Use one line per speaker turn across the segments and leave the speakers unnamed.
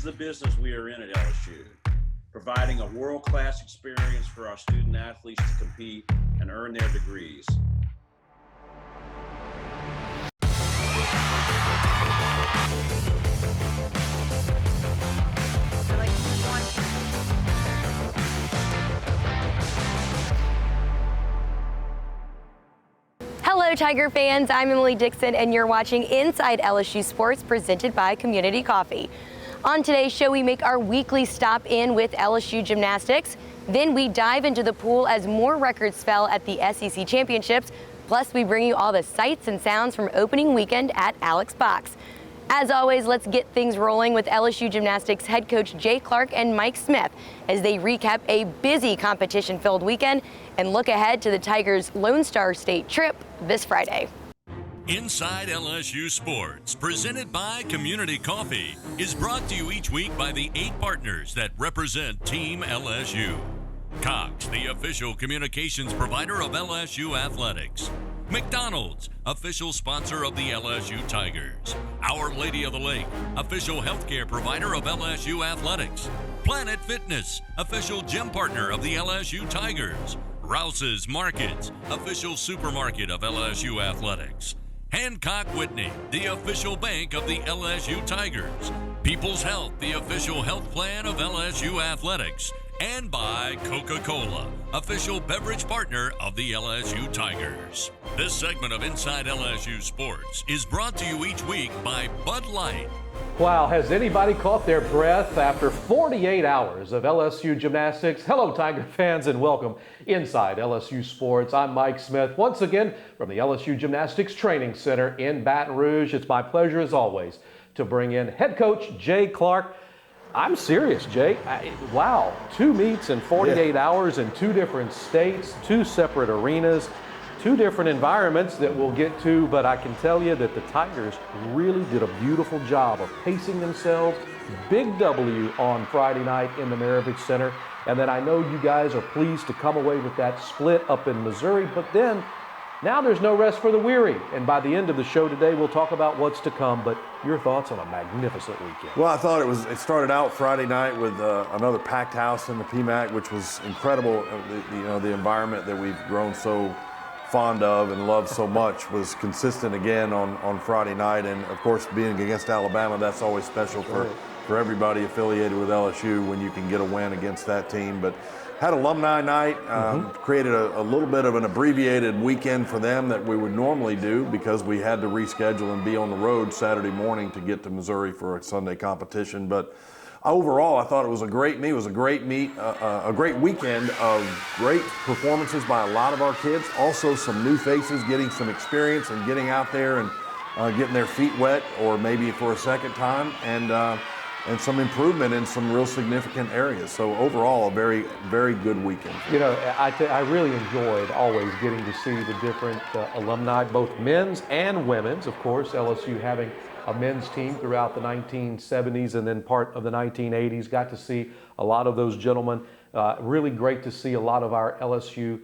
the business we are in at LSU, providing a world-class experience for our student athletes to compete and earn their degrees.
Hello, Tiger fans. I'm Emily Dixon, and you're watching Inside LSU Sports, presented by Community Coffee. On today's show, we make our weekly stop in with LSU Gymnastics. Then we dive into the pool as more records fell at the SEC Championships. Plus, we bring you all the sights and sounds from opening weekend at Alex Box. As always, let's get things rolling with LSU Gymnastics head coach Jay Clark and Mike Smith as they recap a busy competition-filled weekend and look ahead to the Tigers' Lone Star State trip this Friday.
Inside LSU Sports, presented by Community Coffee, is brought to you each week by the 8 partners that represent Team LSU. Cox, the official communications provider of LSU Athletics. McDonald's, official sponsor of the LSU Tigers. Our Lady of the Lake, official healthcare provider of LSU Athletics. Planet Fitness, official gym partner of the LSU Tigers. Rouse's Markets, official supermarket of LSU Athletics. Hancock Whitney, the official bank of the LSU Tigers. People's Health, the official health plan of LSU Athletics. And by Coca-Cola, official beverage partner of the LSU Tigers. This segment of Inside LSU Sports is brought to you each week by Bud Light.
Wow, has anybody caught their breath after 48 hours of LSU Gymnastics? Hello, Tiger fans, and welcome Inside LSU Sports. I'm Mike Smith, once again from the LSU Gymnastics Training Center in Baton Rouge. It's my pleasure, as always, to bring in head coach Jay Clark. I'm serious, Jay. Wow, 2 meets in 48 hours in 2 different states, 2 separate arenas, 2 different environments that we'll get to, but I can tell you that the Tigers really did a beautiful job of pacing themselves. Big W on Friday night in the Maravich Center, and then I know you guys are pleased to come away with that split up in Missouri, but then now there's no rest for the weary, and by the end of the show today, we'll talk about what's to come, but your thoughts on a magnificent weekend?
Well, I thought it started out Friday night with another packed house in the PMAC, which was incredible. The environment that we've grown so fond of and love so much was consistent again on Friday night, and of course, being against Alabama, that's always special for everybody affiliated with LSU when you can get a win against that team. But had alumni night, created a little bit of an abbreviated weekend for them that we would normally do because we had to reschedule and be on the road Saturday morning to get to Missouri for a Sunday competition. But overall, I thought it was a great meet. It was a great meet, a great weekend of great performances by a lot of our kids. Also some new faces getting some experience and getting out there and getting their feet wet, or maybe for a second time, and some improvement in some real significant areas. So overall, a very, very good weekend.
You know, I really enjoyed always getting to see the different alumni, both men's and women's. Of course, LSU having a men's team throughout the 1970s and then part of the 1980s. Got to see a lot of those gentlemen. Really great to see a lot of our LSU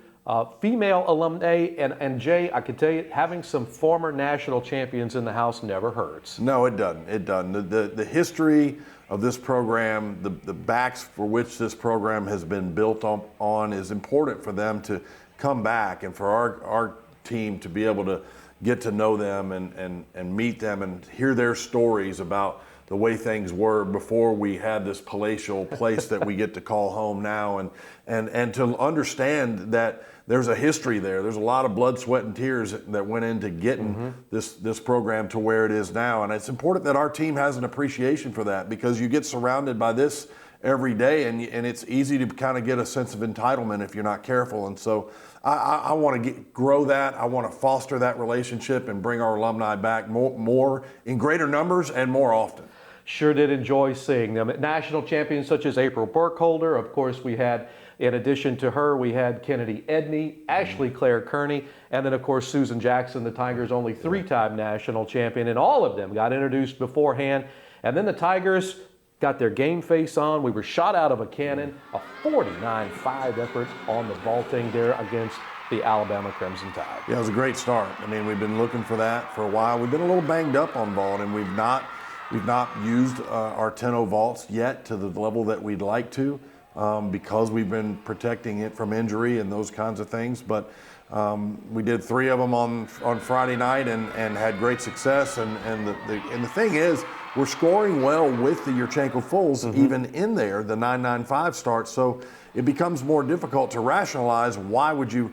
female alumni. And Jay, I can tell you, having some former national champions in the house never hurts.
No, it doesn't. It doesn't. The history of this program, the backs for which this program has been built on is important for them to come back, and for our team to be able to get to know them and meet them and hear their stories about the way things were before we had this palatial place that we get to call home now, and to understand that there's a history there. There's a lot of blood, sweat, and tears that went into getting this program to where it is now. And it's important that our team has an appreciation for that, because you get surrounded by this every day, and it's easy to kind of get a sense of entitlement if you're not careful. And so I want to grow that. I want to foster that relationship and bring our alumni back more in greater numbers and more often.
Sure did enjoy seeing them. National champions such as April Burkholder, of course, we had, in addition to her, we had Kennedy Edney, Ashley Claire Kearney, and then, of course, Susan Jackson, the Tigers' only 3-time national champion, and all of them got introduced beforehand. And then the Tigers got their game face on. We were shot out of a cannon, a 49-5 effort on the vaulting there against the Alabama Crimson Tide.
Yeah, it was a great start. I mean, we've been looking for that for a while. We've been a little banged up on vault, and we've not We've not used our 10-0 vaults yet to the level that we'd like to because we've been protecting it from injury and those kinds of things. But we did 3 of them on Friday night and had great success. And the thing is, we're scoring well with the Yurchenko fulls even in there, the 9.95 start. So it becomes more difficult to rationalize why would you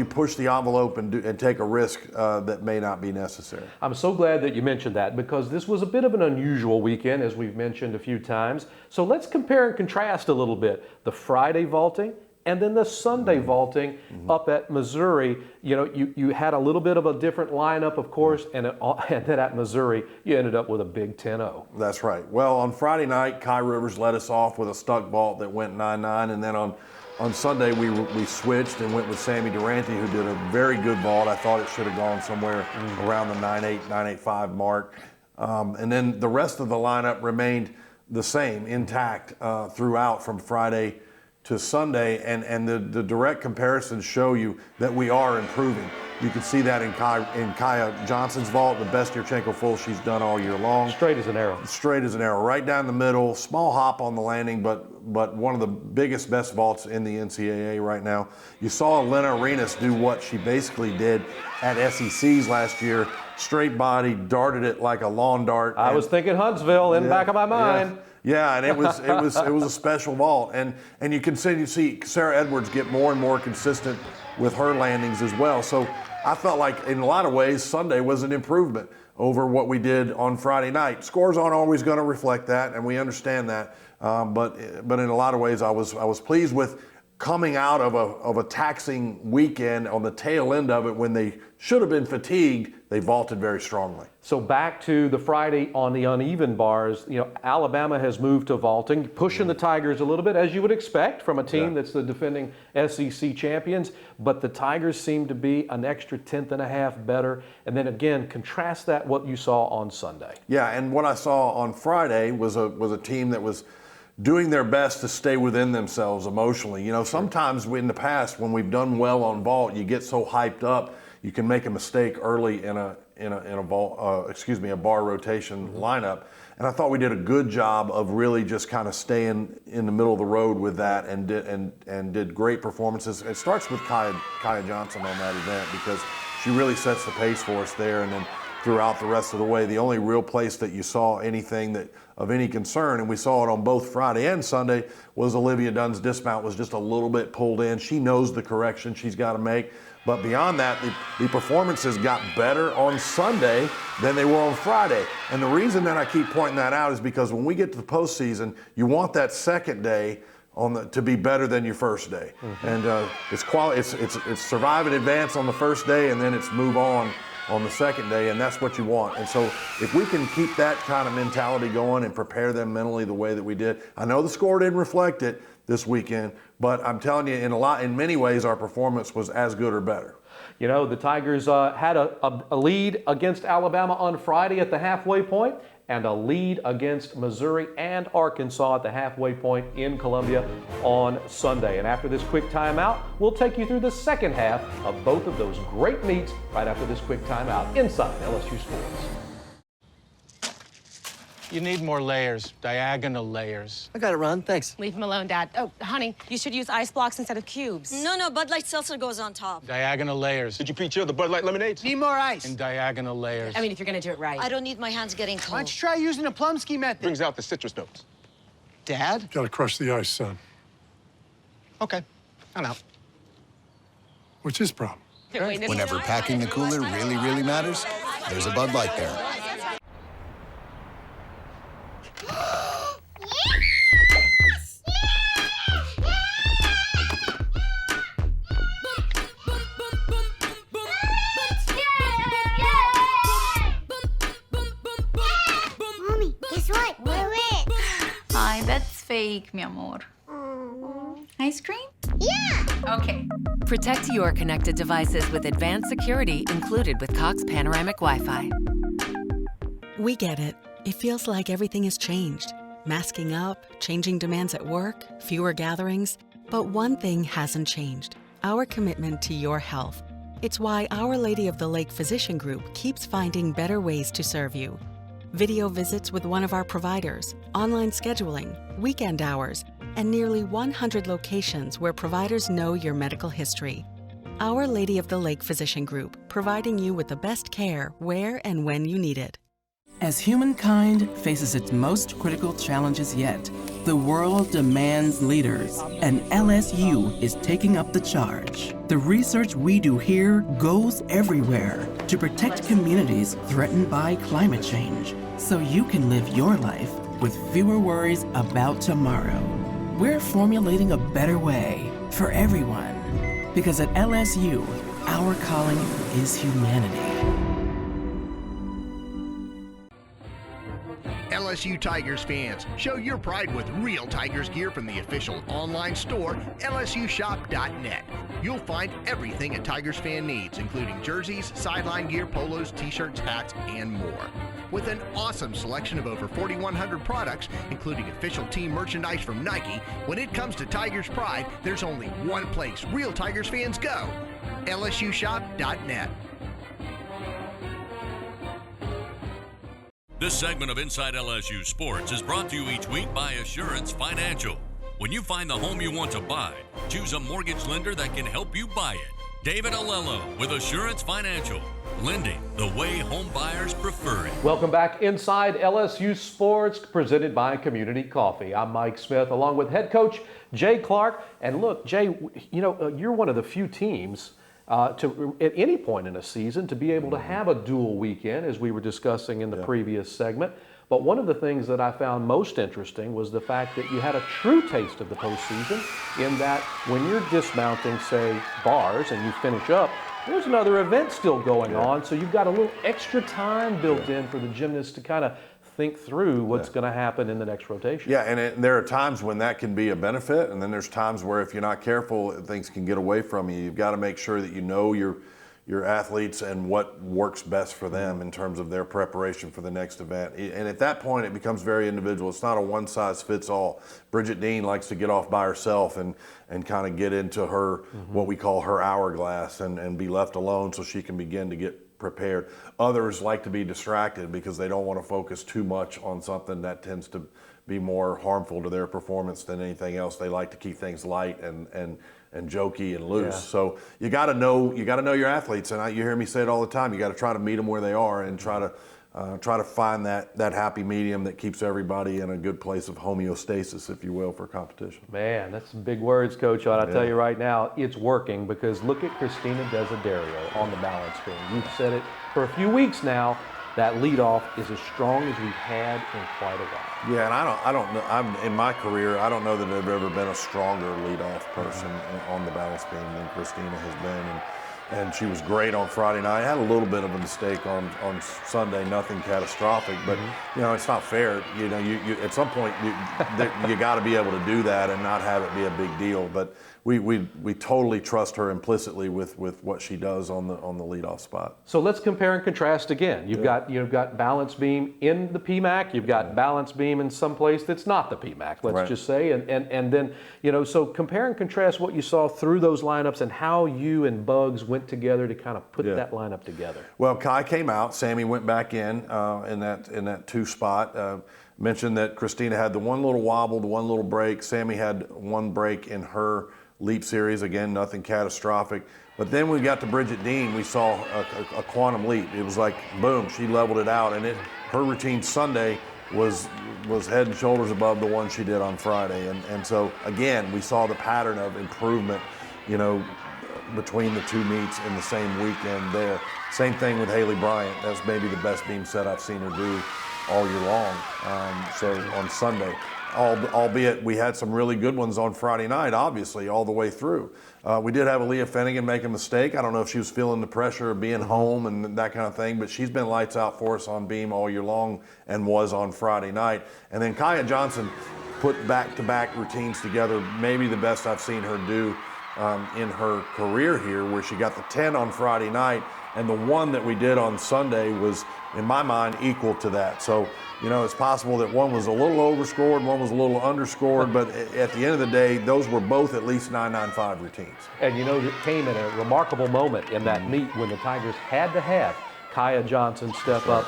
push the envelope and take a risk that may not be necessary.
I'm so glad that you mentioned that because this was a bit of an unusual weekend, as we've mentioned a few times. So let's compare and contrast a little bit. The Friday vaulting and then the Sunday vaulting up at Missouri. You know, you had a little bit of a different lineup, of course, and then at Missouri, you ended up with a big 10-0.
That's right. Well, on Friday night, Kai Rivers led us off with a stuck vault that went 9.9, and then on Sunday, we switched and went with Sammy Durante, who did a very good vault. I thought it should have gone somewhere around the 9.8, 9.85 mark. And then the rest of the lineup remained the same, intact throughout from Friday to Sunday. And the direct comparisons show you that we are improving. You can see that in Kaya Johnson's vault, the best Yurchenko full she's done all year long.
Straight as an arrow.
Straight as an arrow, right down the middle. Small hop on the landing, but one of the biggest, best vaults in the NCAA right now. You saw Elena Arenas do what she basically did at SECs last year. Straight body, darted it like a lawn dart.
I was thinking Huntsville in the back of my mind.
Yeah, and it was a special vault, and you continue to see Sarah Edwards get more and more consistent with her landings as well. So I felt like in a lot of ways Sunday was an improvement over what we did on Friday night. Scores aren't always going to reflect that, and we understand that. But in a lot of ways, I was pleased with coming out of a taxing weekend on the tail end of it when they should have been fatigued. They vaulted very strongly.
So back to the Friday on the uneven bars, you know, Alabama has moved to vaulting, pushing the Tigers a little bit, as you would expect from a team that's the defending SEC champions. But the Tigers seem to be an extra 1/10.5 better. And then again, contrast that what you saw on Sunday.
Yeah, and what I saw on Friday was a team that was doing their best to stay within themselves emotionally. You know, sometimes in the past when we've done well on vault, you get so hyped up, you can make a mistake early in a bar rotation lineup. And I thought we did a good job of really just kind of staying in the middle of the road with that and did great performances. It starts with Kaya Johnson on that event because she really sets the pace for us there, and then throughout the rest of the way. The only real place that you saw anything that of any concern, and we saw it on both Friday and Sunday, was Olivia Dunn's dismount was just a little bit pulled in. She knows the correction she's got to make. But beyond that, the performances got better on Sunday than they were on Friday. And the reason that I keep pointing that out is because when we get to the postseason, you want that second day to be better than your first day. And it's survive and advance on the first day, and then it's move on the second day, and that's what you want. And so if we can keep that kind of mentality going and prepare them mentally the way that we did, I know the score didn't reflect it this weekend, but I'm telling you, in many ways, our performance was as good or better.
You know, the Tigers had a lead against Alabama on Friday at the halfway point, and a lead against Missouri and Arkansas at the halfway point in Columbia on Sunday. And after this quick timeout, we'll take you through the second half of both of those great meets right after this quick timeout inside LSU Sports.
You need more layers, diagonal layers.
I got it, Ron. Thanks.
Leave him alone, Dad. Oh, honey, you should use ice blocks instead of cubes.
No, Bud Light Seltzer goes on top.
Diagonal layers.
Did you pre-chill the Bud Light lemonades?
Need more ice.
And diagonal layers.
I mean, if you're gonna do it right.
I don't need my hands getting cold.
Why don't you try using the Plumsky method?
Brings out the citrus notes.
Dad?
Gotta crush the ice, son.
Okay, I'm out.
What's his problem?
Whenever packing the cooler really matters, there's a Bud Light there.
Mommy, guess what? We're rich.
Hi, that's fake, mi amor. Ice cream?
Yeah!
Okay.
Protect your connected devices with advanced security included with Cox Panoramic Wi-Fi.
We get it. It feels like everything has changed. Masking up, changing demands at work, fewer gatherings. But one thing hasn't changed. Our commitment to your health. It's why Our Lady of the Lake Physician Group keeps finding better ways to serve you. video visits with one of our providers, online scheduling, weekend hours, and nearly 100 locations where providers know your medical history. Our Lady of the Lake Physician Group, providing you with the best care where and when you need it.
As humankind faces its most critical challenges yet, the world demands leaders, and LSU is taking up the charge. The research we do here goes everywhere to protect communities threatened by climate change, so you can live your life with fewer worries about tomorrow. We're formulating a better way for everyone, because at LSU, our calling is humanity.
LSU Tigers fans, show your pride with real Tigers gear from the official online store, lsushop.net. You'll find everything a Tigers fan needs, including jerseys, sideline gear, polos, t-shirts, hats, and more. With an awesome selection of over 4,100 products, including official team merchandise from Nike, when it comes to Tigers pride, there's only one place real Tigers fans go, lsushop.net.
This segment of Inside LSU Sports is brought to you each week by Assurance Financial. When you find the home you want to buy, choose a mortgage lender that can help you buy it. David Alello with Assurance Financial. Lending the way home buyers prefer it.
Welcome back Inside LSU Sports, presented by Community Coffee. I'm Mike Smith, along with head coach Jay Clark. And look, Jay, you know, you're one of the few teams to, at any point in a season, to be able to have a dual weekend, as we were discussing in the previous segment. But one of the things that I found most interesting was the fact that you had a true taste of the postseason, in that when you're dismounting, say, bars, and you finish up, there's another event still going on, so you've got a little extra time built in for the gymnasts to kind of think through what's going to happen in the next rotation.
Yeah, and there are times when that can be a benefit, and then there's times where if you're not careful, things can get away from you. You've got to make sure that you know your athletes and what works best for them in terms of their preparation for the next event. And at that point, it becomes very individual. It's not a one-size-fits-all. Bridget Dean likes to get off by herself and kind of get into her, what we call her hourglass, and be left alone so she can begin to get prepared. Others like to be distracted because they don't want to focus too much on something that tends to be more harmful to their performance than anything else. They like to keep things light and jokey and loose. So you got to know your athletes, and you hear me say it all the time. You got to try to meet them where they are and try to find that happy medium that keeps everybody in a good place of homeostasis, if you will, for competition.
Man, that's some big words, Coach. And I'll tell you right now, it's working, because look at Christina Desiderio on the balance beam. You've said it for a few weeks now. That leadoff is as strong as we've had in quite a while.
Yeah, and I don't know. In my career, I don't know that there's ever been a stronger leadoff person on the balance beam than Christina has been. And she was great on Friday night. Had a little bit of a mistake on Sunday, nothing catastrophic, but you know, it's not fair. You know, you at some point you got to be able to do that and not have it be a big deal. But we totally trust her implicitly with what she does on the leadoff spot.
So let's compare and contrast again. You've got balance beam in the PMAC. You've got balance beam in some place that's not the PMAC. Let's just say, and then so compare and contrast what you saw through those lineups and how you and Bugs went together to kind of put that lineup together.
Well, Kai came out. Sammy went back in that 2 spot. Mentioned that Christina had the one little wobble, the one little break. Sammy had one break in her leap series. Again, nothing catastrophic. But then when we got to Bridget Dean, we saw a quantum leap. It was like, boom, she leveled it out. And her routine Sunday was head and shoulders above the one she did on Friday. And so, again, we saw the pattern of improvement, between the 2 meets in the same weekend there. Same thing with Haley Bryant. That's maybe the best beam set I've seen her do all year long. So on Sunday, albeit we had some really good ones on Friday night, obviously, all the way through. We did have Aaliyah Finnegan make a mistake. I don't know if she was feeling the pressure of being home and that kind of thing, but she's been lights out for us on beam all year long and was on Friday night. And then Kaya Johnson put back-to-back routines together, maybe the best I've seen her do in her career here, where she got the 10 on Friday night, and the one that we did on Sunday was, in my mind, equal to that. So, it's possible that one was a little overscored, one was a little underscored, but at the end of the day, those were both at least 995 routines.
And it came at a remarkable moment in that meet when the Tigers had to have Kaya Johnson step up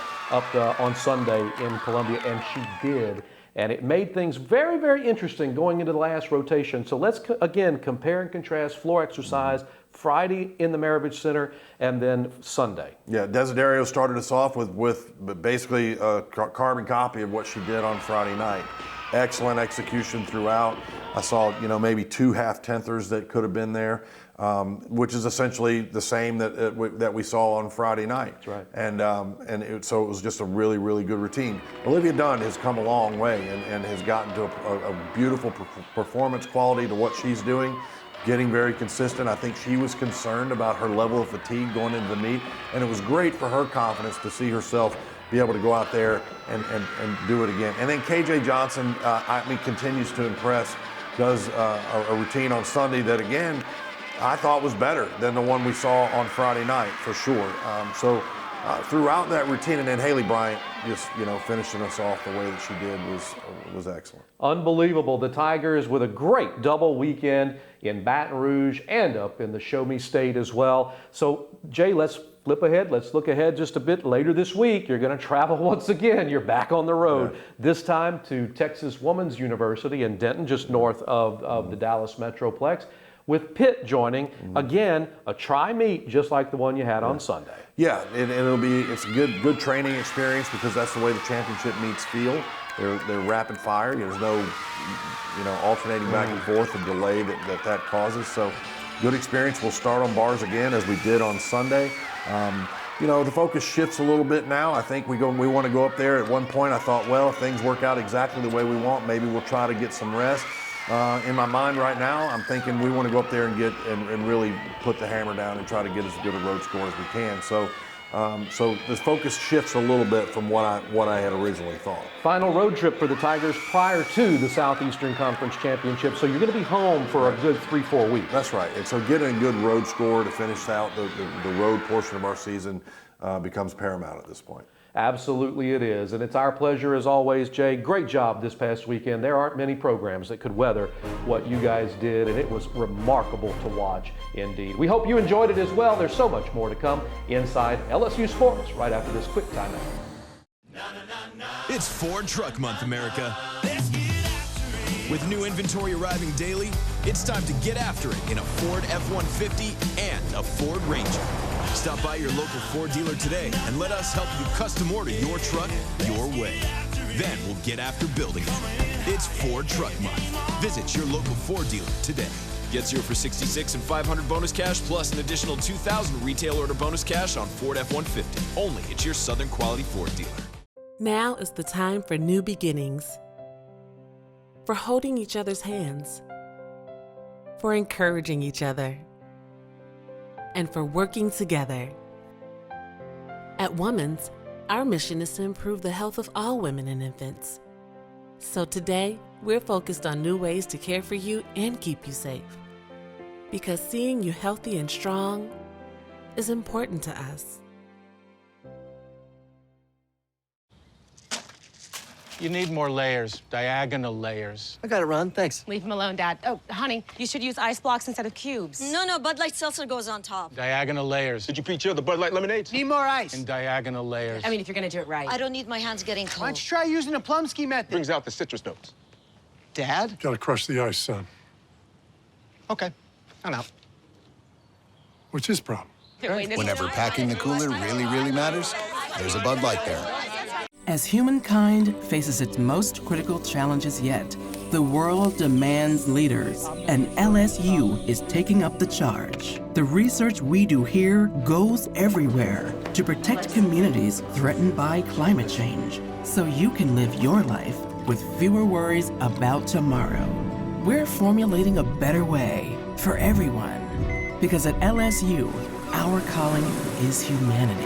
on Sunday in Columbia, and she did. And it made things very, very interesting going into the last rotation. So let's, again, compare and contrast floor exercise Friday in the Maravich Center and then Sunday.
Yeah, Desiderio started us off with basically a carbon copy of what she did on Friday night. Excellent execution throughout. I saw, maybe 2 half-tenthers that could have been there, which is essentially the same that we saw on Friday night.
That's right.
So it was just a really, really good routine. Olivia Dunn has come a long way and has gotten to a beautiful performance quality to what she's doing, getting very consistent. I think she was concerned about her level of fatigue going into the meet, and it was great for her confidence to see herself be able to go out there and do it again. And then KJ Johnson, continues to impress. Does a routine on Sunday that, again, I thought was better than the one we saw on Friday night, for sure. Throughout that routine, and then Haley Bryant just, finishing us off the way that she did was excellent.
Unbelievable. The Tigers with a great double weekend in Baton Rouge and up in the Show Me State as well. So, Jay, let's flip ahead. Let's look ahead just a bit later this week. You're going to travel once again. You're back on the road, this time to Texas Woman's University in Denton, just north of the Dallas Metroplex, with Pitt joining. Again, a tri-meet just like the one you had on Sunday.
Yeah, and it's a good training experience because that's the way the championship meets feel. They're rapid fire. There's no alternating back and forth, the delay that causes. So good experience. We'll start on bars again as we did on Sunday. The focus shifts a little bit now. I think we want to go up there. At one point I thought, well, if things work out exactly the way we want, maybe we'll try to get some rest. In my mind right now, I'm thinking we want to go up there and really put the hammer down and try to get as good a road score as we can. So the focus shifts a little bit from what I had originally thought.
Final road trip for the Tigers prior to the Southeastern Conference Championship. So you're going to be home for a good 3-4 weeks.
That's right. And so getting a good road score to finish out the road portion of our season becomes paramount at this point.
Absolutely it is. And it's our pleasure as always, Jay. Great job this past weekend. There aren't many programs that could weather what you guys did, and it was remarkable to watch indeed. We hope you enjoyed it as well. There's so much more to come inside LSU Sports right after this quick timeout.
It's Ford Truck Month, America. With new inventory arriving daily, it's time to get after it in a Ford F-150 and a Ford Ranger. Stop by your local Ford dealer today and let us help you custom order your truck your way. Then we'll get after building it. It's Ford Truck Month. Visit your local Ford dealer today. Gets you for $66 and $500 bonus cash plus an additional $2,000 retail order bonus cash on Ford F-150. Only at your Southern Quality Ford dealer.
Now is the time for new beginnings. For holding each other's hands. For encouraging each other. And for working together. At Women's, our mission is to improve the health of all women and infants. So today, we're focused on new ways to care for you and keep you safe. Because seeing you healthy and strong is important to us.
You need more layers, diagonal layers.
I got it, Ron. Thanks.
Leave him alone, Dad. Oh, honey, you should use ice blocks instead of cubes.
No, Bud Light Seltzer goes on top.
Diagonal layers.
Did you pre-chill the Bud Light lemonades?
Need more ice.
And diagonal layers.
I mean, if you're gonna do it right.
I don't need my hands getting cold.
Why don't you try using a Plumsky method?
Brings out the citrus notes.
Dad?
Gotta crush the ice, son.
Okay, I'm out.
What's his problem?
Whenever packing the cooler really matters, there's a Bud Light there.
As humankind faces its most critical challenges yet, the world demands leaders, and LSU is taking up the charge. The research we do here goes everywhere to protect communities threatened by climate change, so you can live your life with fewer worries about tomorrow. We're formulating a better way for everyone, because at LSU, our calling is humanity.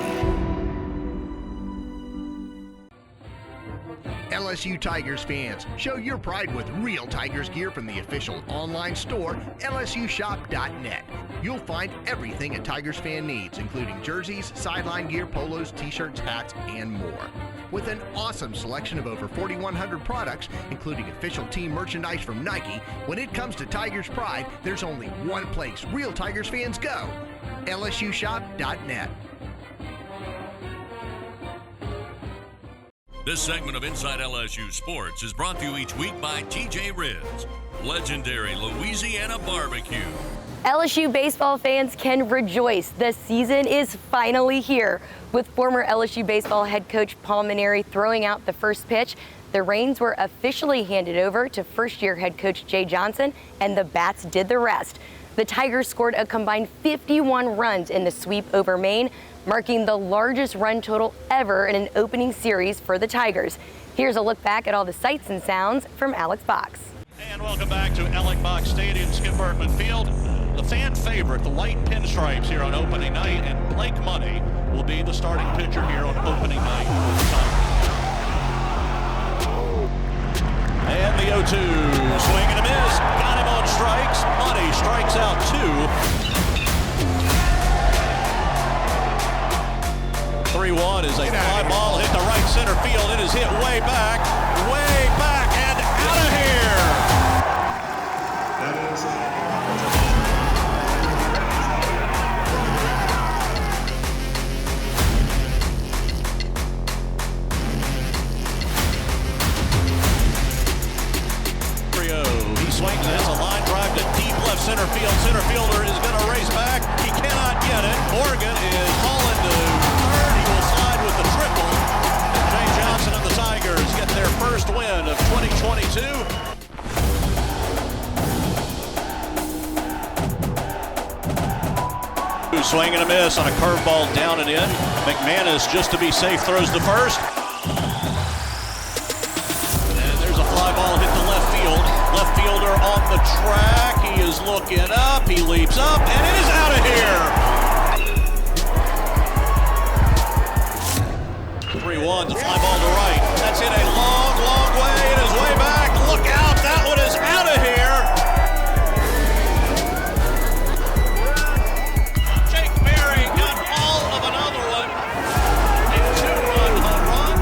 LSU Tigers fans, show your pride with real Tigers gear from the official online store, lsushop.net. You'll find everything a Tigers fan needs, including jerseys, sideline gear, polos, t-shirts, hats, and more. With an awesome selection of over 4,100 products, including official team merchandise from Nike, when it comes to Tigers pride, there's only one place real Tigers fans go, lsushop.net.
This segment of Inside LSU Sports is brought to you each week by TJ Rizz, legendary Louisiana barbecue.
LSU baseball fans can rejoice. The season is finally here. With former LSU baseball head coach Paul Mainieri throwing out the first pitch, the reins were officially handed over to first-year head coach Jay Johnson, and the Bats did the rest. The Tigers scored a combined 51 runs in the sweep over Maine, marking the largest run total ever in an opening series for the Tigers. Here's a look back at all the sights and sounds from Alex Box.
And welcome back to Alex Box Stadium, Skip Bertman Field. The fan favorite, the white pinstripes here on opening night, and Blake Money will be the starting pitcher here on opening night for the Tigers. And the 0-2, swing and a miss, got him on strikes. Money strikes out 2. 3-1 is a fly ball hit to right center field. It is hit way back, and out of here. Swings and hits a line drive to deep left center field. Center fielder is going to race back. He cannot get it. Morgan is hauling to third. He will slide with the triple. And Jay Johnson and the Tigers get their first win of 2022. Swing and a miss on a curveball down and in. McManus, just to be safe, throws the first. And there's a fly ball hit to left field. Left fielder on the track. He is looking up. He leaps up, and it is out of here. 3-1, the fly ball to right. That's hit a long, long way. It is way back. Look out. That one is out of here. Jake Berry got all of another one. A 2-run home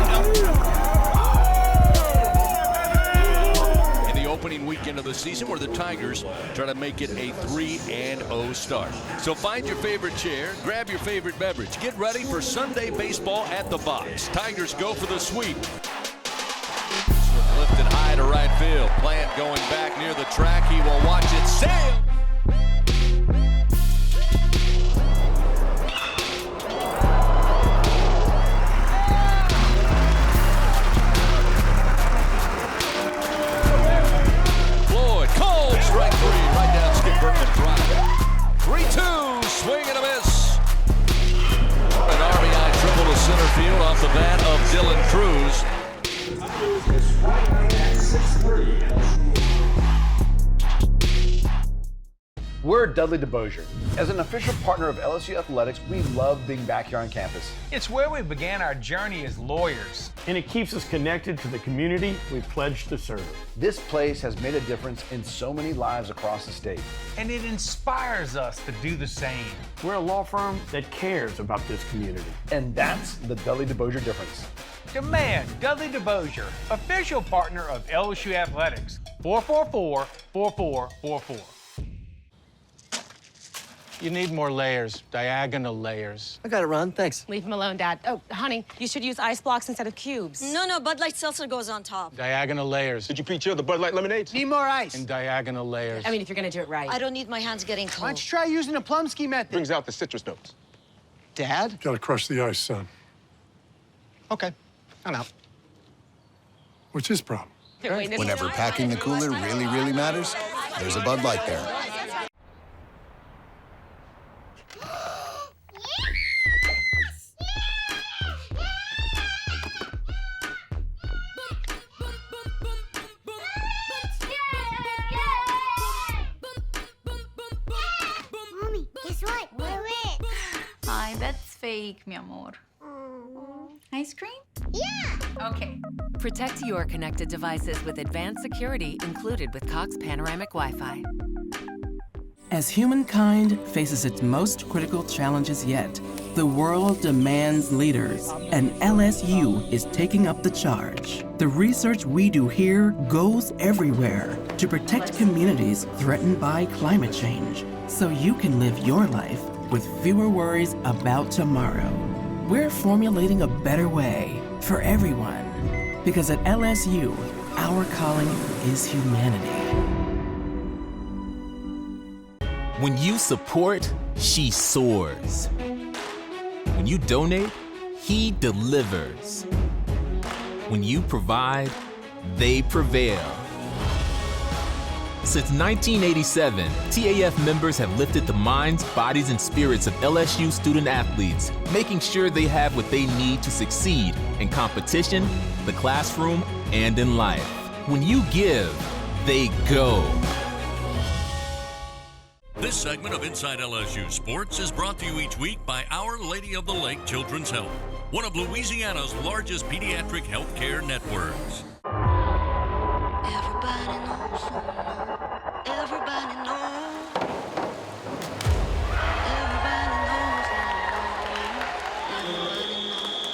run.
In the opening weekend of the season, where the Tigers try to make it a 3-0 start. So find your favorite chair, grab your favorite beverage, get ready for Sunday baseball at the Box. Tigers go for the sweep. Lifted high to right field. Plant going back near the track. He will watch it sail. Strike 3, right down Skip Bertman drive. 3-2, swing and a miss. An RBI triple to center field off the bat of Dylan Cruz.
We're Dudley DeBosier. As an official partner of LSU Athletics, we love being back here on campus.
It's where we began our journey as lawyers.
And it keeps us connected to the community we pledge to serve.
This place has made a difference in so many lives across the state.
And it inspires us to do the same.
We're a law firm that cares about this community.
And that's the Dudley DeBosier difference.
Demand Dudley DeBosier, official partner of LSU Athletics. 444-4444.
You need more layers, diagonal layers.
I got it, Ron. Thanks.
Leave him alone, Dad. Oh, honey, you should use ice blocks instead of cubes.
No, Bud Light Seltzer goes on top.
Diagonal layers.
Did you pre-chill the Bud Light lemonades?
Need more ice.
And diagonal layers.
I mean, if you're gonna do it right.
I don't need my hands getting cold.
Why don't you try using a Plumsky method?
Brings out the citrus notes.
Dad?
Gotta crush the ice, son.
Okay, I'm out.
What's his problem?
Whenever packing the cooler really, really matters, there's a Bud Light there.
Mommy, guess what? We're rich.
Hi, that's fake, mi amor. Ice cream?
Yeah.
Okay.
Protect your connected devices with advanced security included with Cox Panoramic Wi-Fi.
As humankind faces its most critical challenges yet, the world demands leaders, and LSU is taking up the charge. The research we do here goes everywhere to protect communities threatened by climate change, so you can live your life with fewer worries about tomorrow. We're formulating a better way for everyone. Because at LSU, our calling is humanity.
When you support, she soars. When you donate, he delivers. When you provide, they prevail. Since 1987, TAF members have lifted the minds, bodies, and spirits of LSU student athletes, making sure they have what they need to succeed in competition, the classroom, and in life. When you give, they go.
This segment of Inside LSU Sports is brought to you each week by Our Lady of the Lake Children's Health, one of Louisiana's largest pediatric healthcare networks.
Everybody knows someone. Everybody knows. Everybody knows someone. Everybody knows.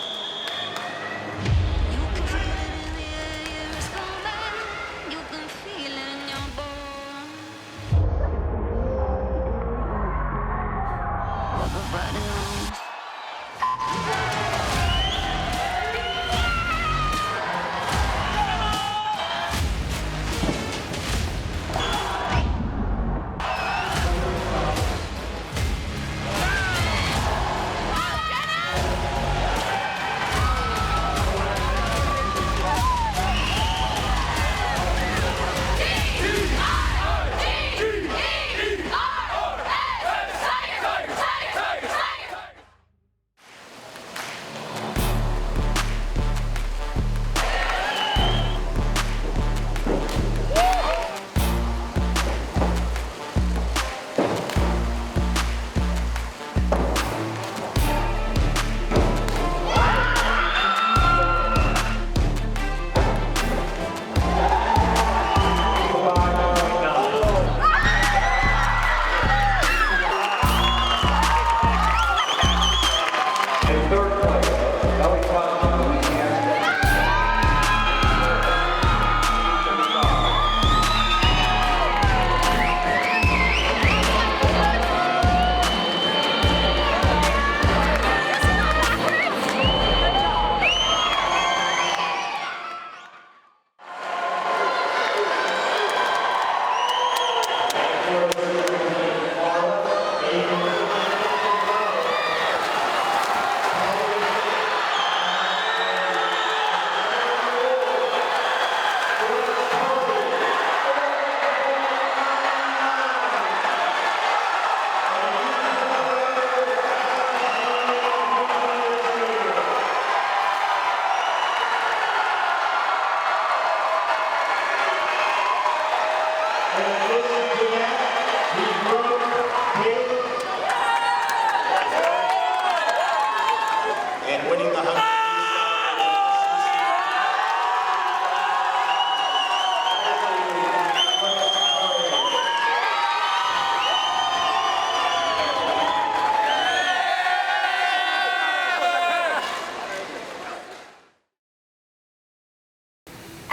You can feel it in the air, it's coming. You can feel it in your bones. Everybody knows.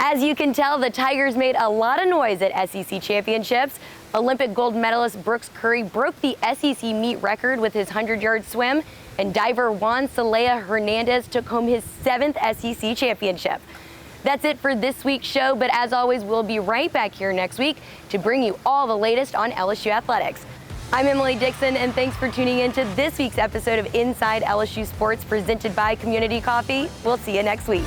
As you can tell, the Tigers made a lot of noise at SEC championships. Olympic gold medalist Brooks Curry broke the SEC meet record with his 100-yard swim, and diver Juan Celaya Hernandez took home his 7th SEC championship. That's it for this week's show, but as always, we'll be right back here next week to bring you all the latest on LSU athletics. I'm Emily Dixon, and thanks for tuning in to this week's episode of Inside LSU Sports presented by Community Coffee. We'll see you next week.